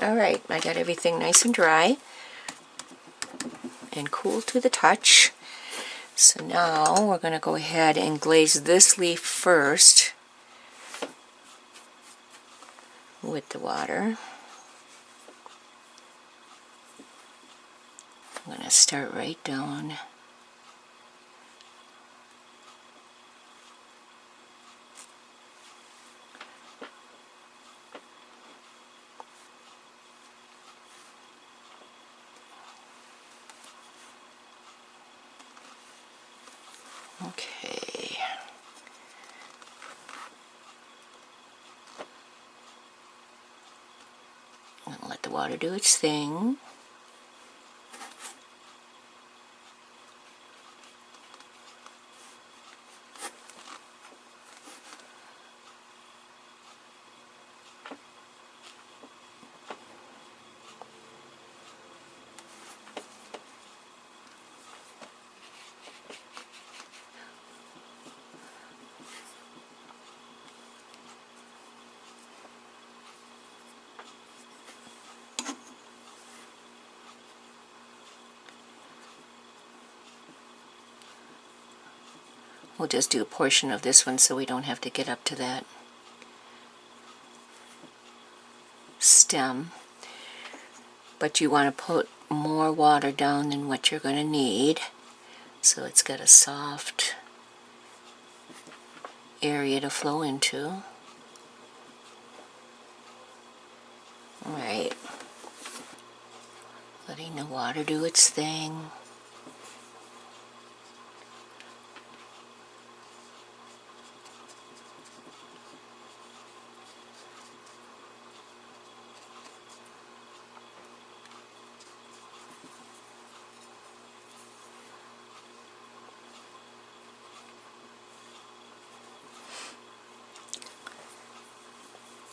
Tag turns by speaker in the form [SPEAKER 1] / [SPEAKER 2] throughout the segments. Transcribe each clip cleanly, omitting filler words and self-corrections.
[SPEAKER 1] Alright, I got everything nice and dry and cool to the touch. So now we're going to go ahead and glaze this leaf first with the water. I'm going to start right down. Okay. I'm going to let the water do its thing. We'll just do a portion of this one so we don't have to get up to that stem. But you want to put more water down than what you're going to need, so it's got a soft area to flow into. Alright, letting the water do its thing.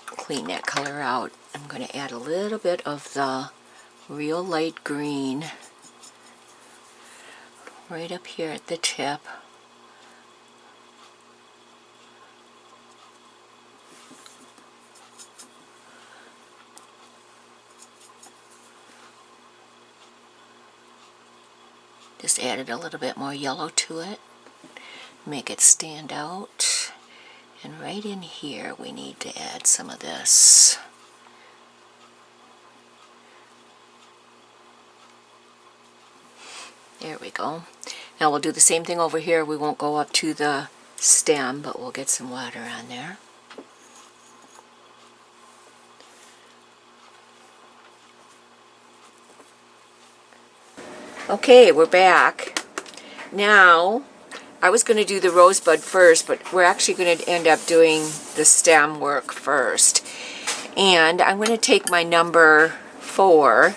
[SPEAKER 1] Clean that color out. I'm going to add a little bit of the real light green right up here at the tip. Just added a little bit more yellow to it, make it stand out. And right in here we need to add some of this. There we go. Now we'll do the same thing over here. We won't go up to the stem, but we'll get some water on there. Okay, we're back. Now, I was going to do the rosebud first, but we're actually going to end up doing the stem work first. And I'm going to take my number 4,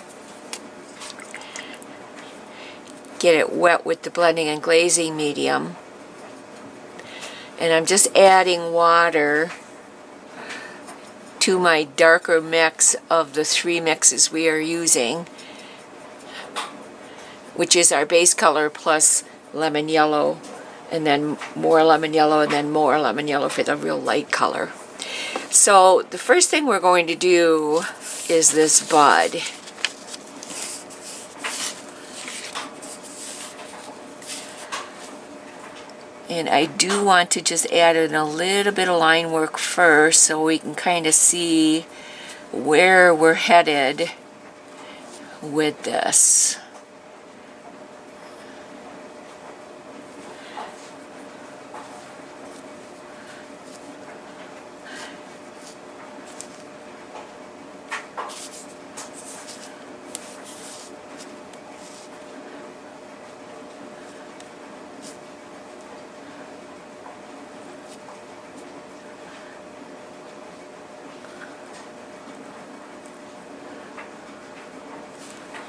[SPEAKER 1] get it wet with the blending and glazing medium, and I'm just adding water to my darker mix of the 3 mixes we are using, which is our base color plus lemon yellow, and then more lemon yellow, and then more lemon yellow for the real light color. So the first thing we're going to do is this bud. And I do want to just add in a little bit of line work first so we can kind of see where we're headed with this.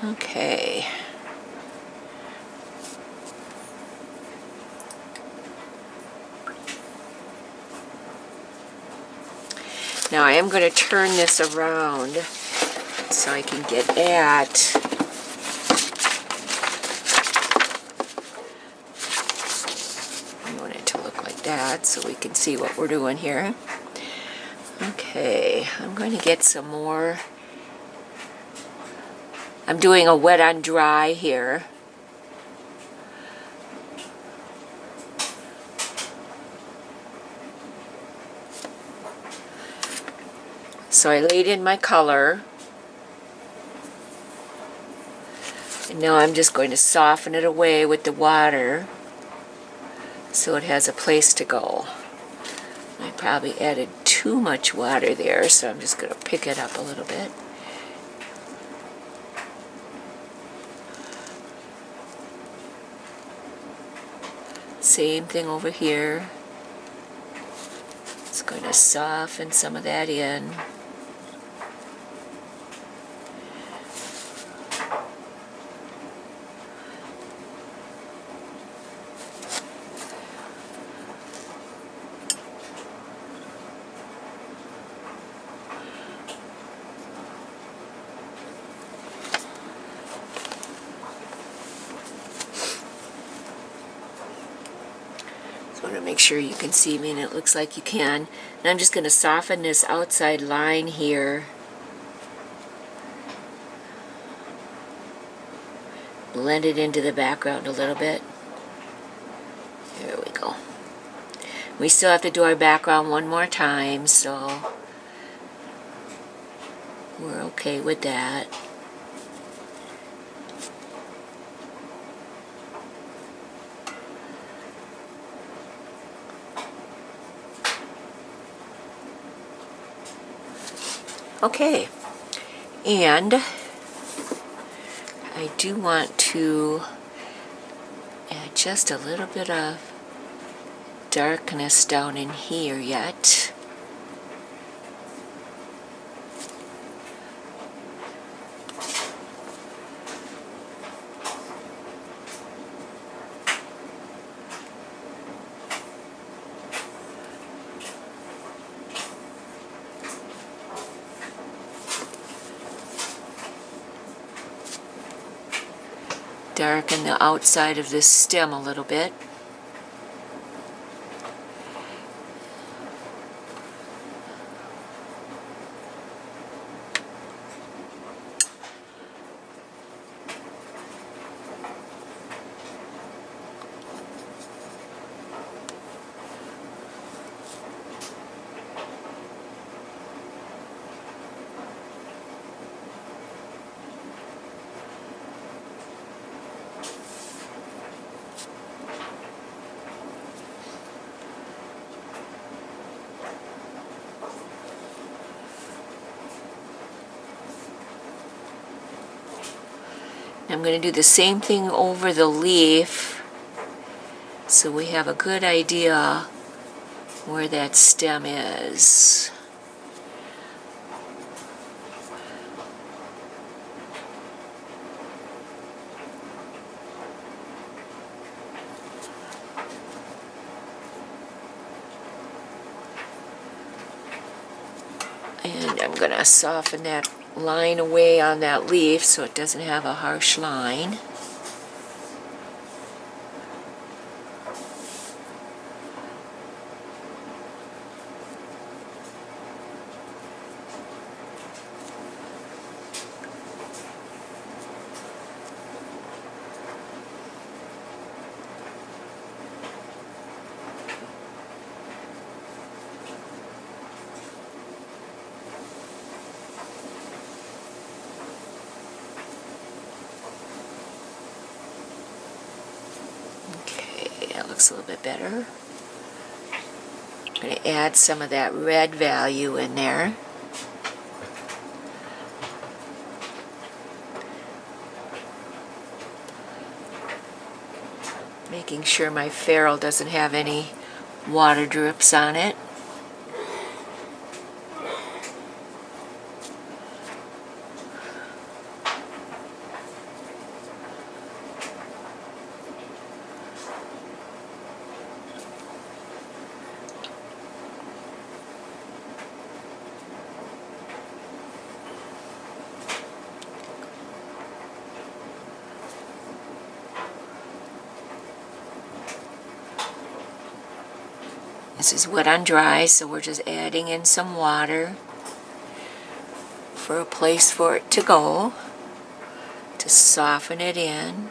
[SPEAKER 1] Okay. Now I am going to turn this around so I can get at I want it to look like that so we can see what we're doing here. Okay, I'm going to get some more I'm doing a wet on dry here. So I laid in my color. And now I'm just going to soften it away with the water so it has a place to go. I probably added too much water there, so I'm just going to pick it up a little bit. Same thing over here. It's going to soften some of that in. Want to make sure you can see me, and it looks like you can. And I'm just going to soften this outside line here. Blend it into the background a little bit. There we go. We still have to do our background one more time, so we're okay with that. Okay, and I do want to add just a little bit of darkness down in here yet. Darken the outside of this stem a little bit. I'm going to do the same thing over the leaf so we have a good idea where that stem is. And I'm going to soften that line away on that leaf so it doesn't have a harsh line. Looks a little bit better. I'm going to add some of that red value in there. Making sure my ferrule doesn't have any water drips on it. This is wet on dry, so we're just adding in some water for a place for it to go. to soften it in.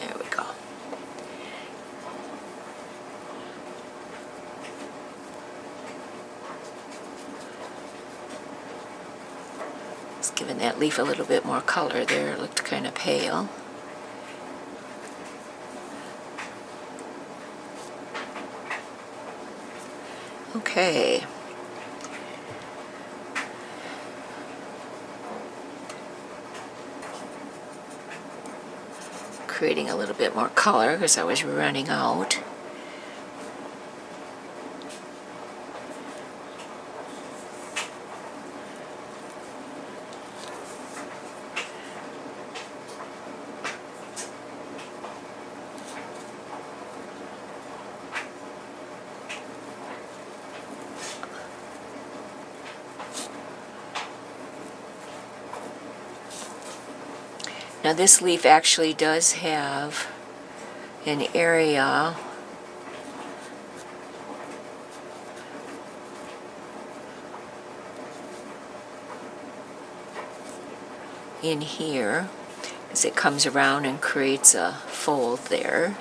[SPEAKER 1] There we go. Just giving that leaf a little bit more color there. It looked kind of pale. Okay. Creating a little bit more color because I was running out. Now this leaf actually does have an area in here as it comes around and creates a fold there.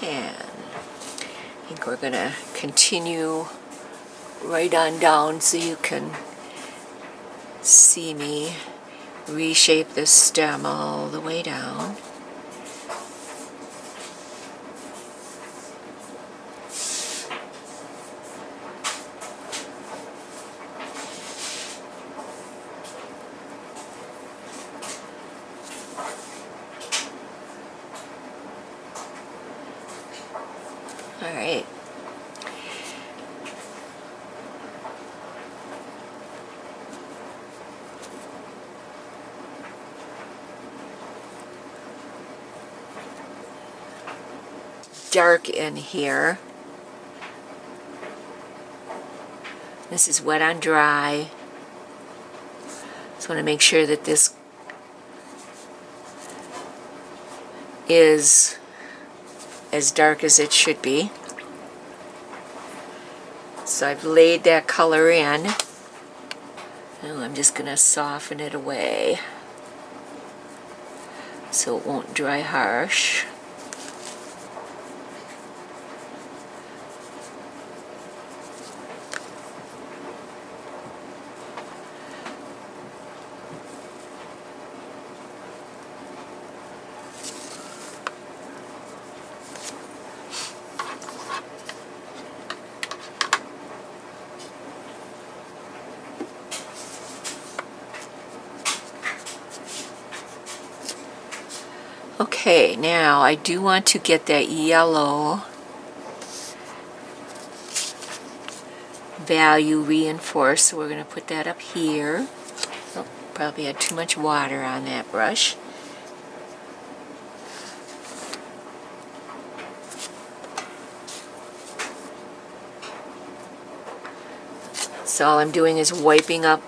[SPEAKER 1] And I think we're going to continue right on down so you can see me reshape the stem all the way down. All right. Dark in here. This is wet on dry. Just want to make sure that this is as dark as it should be. So I've laid that color in. Now I'm just going to soften it away so it won't dry harsh. Okay, now I do want to get that yellow value reinforced, so we're going to put that up here. Oh, probably had too much water on that brush. So all I'm doing is wiping up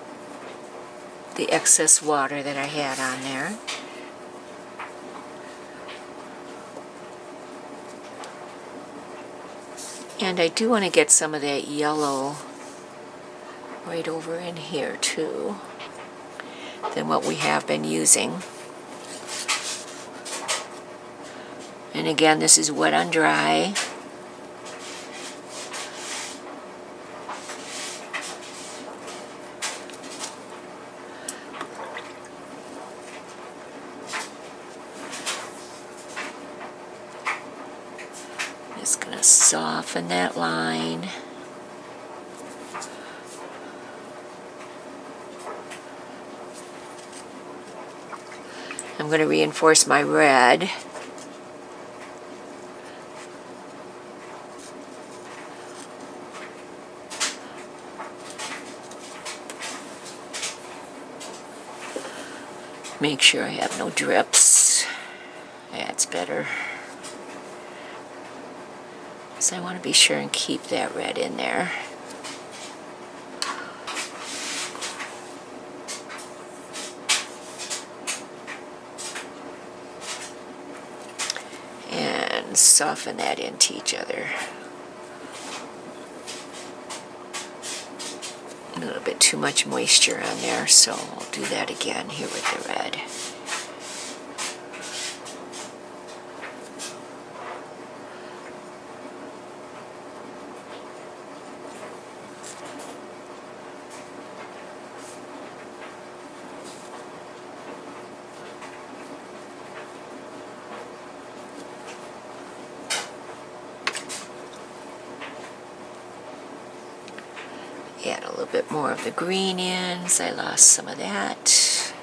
[SPEAKER 1] the excess water that I had on there. And I do want to get some of that yellow right over in here too, than what we have been using. And again, this is wet on dry. Just going to soften that line. I'm going to reinforce my red. Make sure I have no drips. That's better. So I want to be sure and keep that red in there. and soften that into each other. A little bit too much moisture on there, so I'll do that again here with the red. Add a little bit more of the green in, so I lost some of that.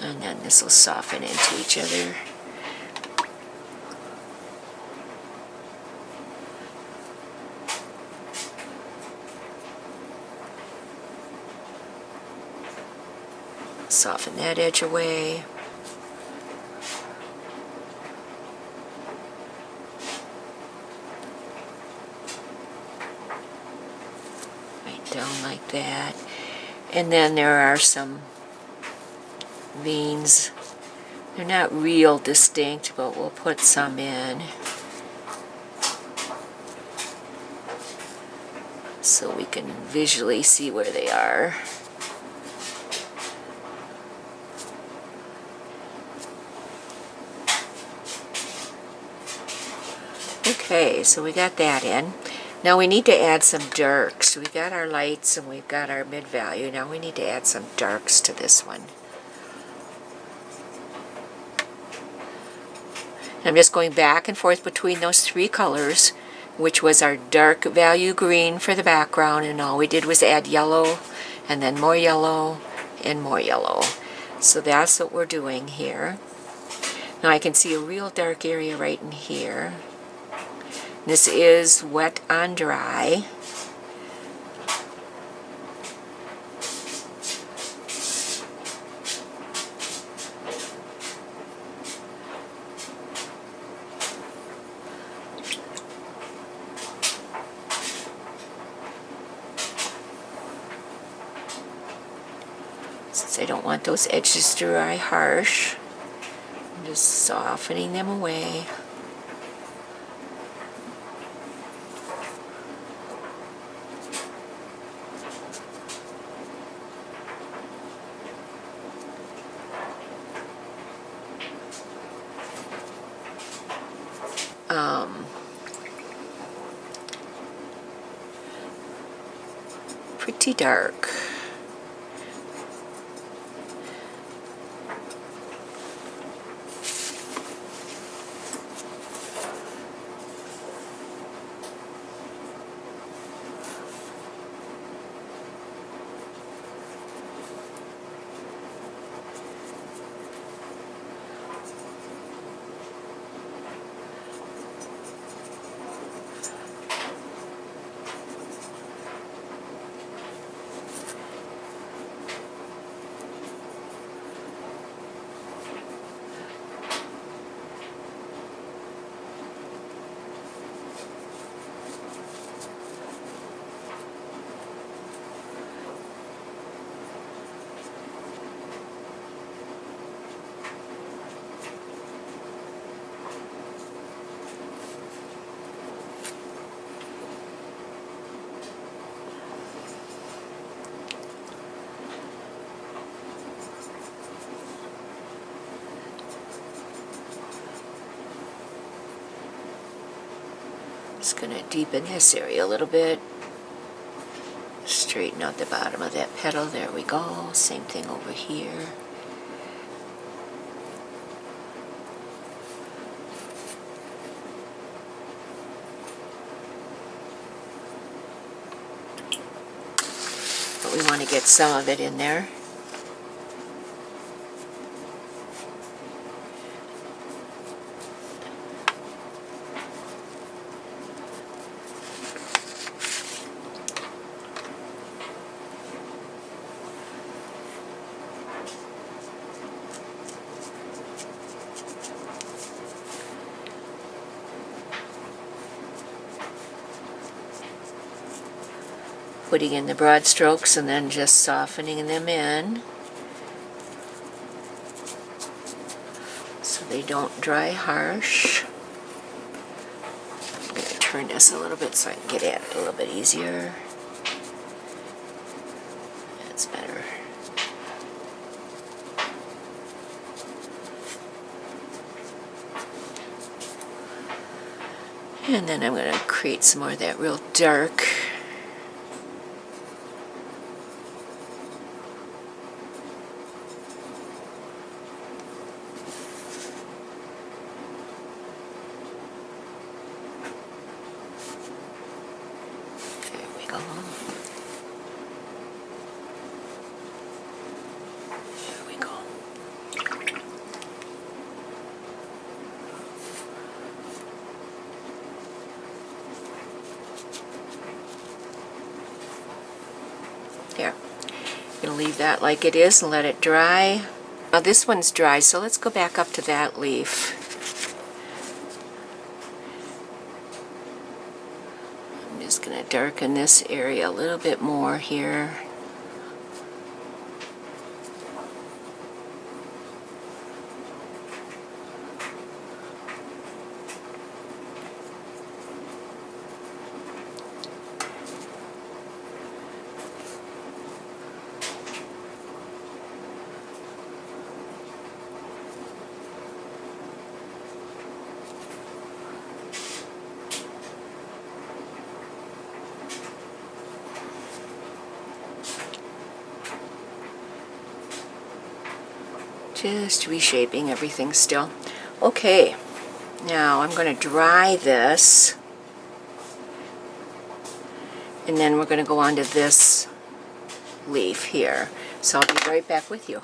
[SPEAKER 1] And then this will soften into each other. Soften that edge away. Down like that. And then there are some veins. They're not real distinct, but we'll put some in so we can visually see where they are. Okay, so we got that in. Now we need to add some darks. We got our lights and we've got our mid value. Now we need to add some darks to this one. I'm just going back and forth between those three colors, which was our dark value green for the background, and all we did was add yellow and then more yellow and more yellow. So that's what we're doing here. Now I can see a real dark area right in here. This is wet on dry. Since I don't want those edges to dry harsh, I'm just softening them away. Pretty dark. Just going to deepen this area a little bit. Straighten out the bottom of that petal. There we go. Same thing over here. But we want to get some of it in there. Putting in the broad strokes and then just softening them in so they don't dry harsh. turn this a little bit so I can get at it a little bit easier. That's better. And then I'm going to create some more of that real dark. There we go. There we go. There. I'm going to leave that like it is and let it dry. Now this one's dry, so let's go back up to that leaf. I'm just going to darken this area a little bit more here. Just reshaping everything still. Okay, now I'm going to dry this, and then we're going to go on to this leaf here. So I'll be right back with you.